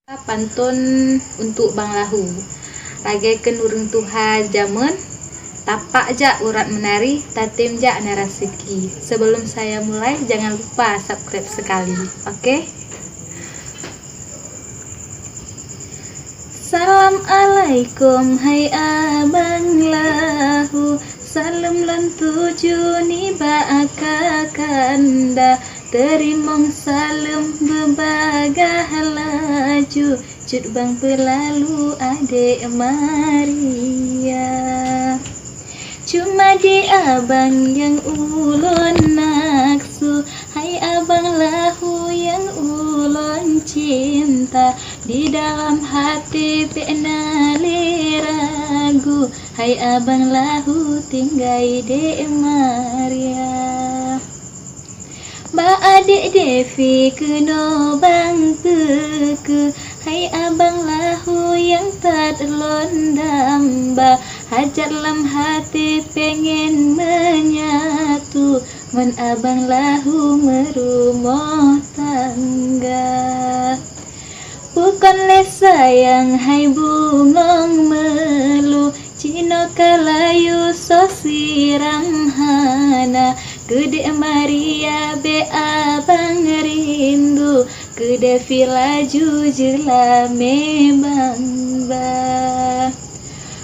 Pantun untuk Bang Lahu. Ragaikan urang Tuhan zaman, tapak jak urat menari, tatim jak narasiki. Sebelum saya mulai, jangan lupa subscribe sekali, oke? Assalamualaikum hai Abang Lahu, salam lan tuju ni akakanda. Terimong salam berbagah laju, cut bang pelalu adek Maria. Cuma di abang yang ulun naksu, hai Abang Lahu yang ulun cinta. Di dalam hati penali ragu, hai Abang Lahu tinggai dek Maria. Ba adik Devi keno bang ke, hai Abang Lahu yang tak londamba. Hajat lam hati pengen menyatu, men Abang Lahu merumah tangga. Bukanlah sayang hai bungong melu, Cino kalayu so sirang hana. Kedek Maria be abang rindu, kedek laju jelame bangba.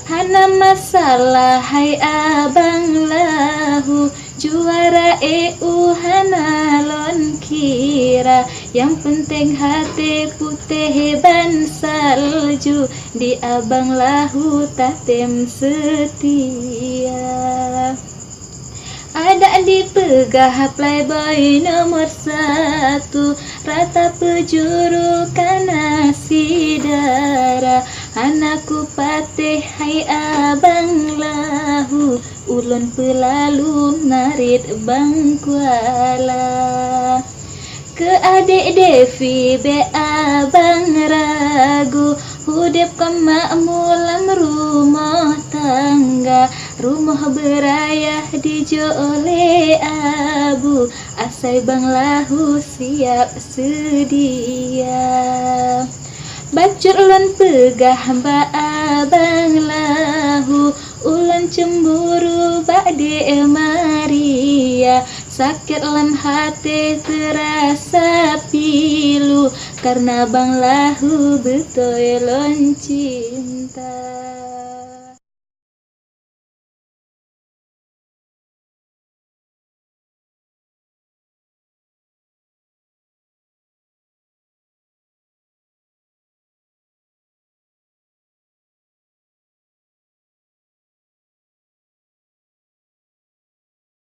Hana masalah hai Abang Lahu, juara EU hana lon kira. Yang penting hati putih ban salju, di Abang Lahu tatem setia. Ada di pegah playboy nomor 1, rata pejuru kana sidara. Anakku patih hai Abang Lahu, ulun pelalu narit bang kuala. Ke adik Devi be abang ragu, hudip kemakmulan rumah tangga. Rumah berayah dijole abu, asai Bang Lahu siap sedia. Bacur ulun pegah ba Abang Lahu, ulun cemburu ba dek Maria. Sakit lam hati terasa pilu, karena Bang Lahu betul lon cinta.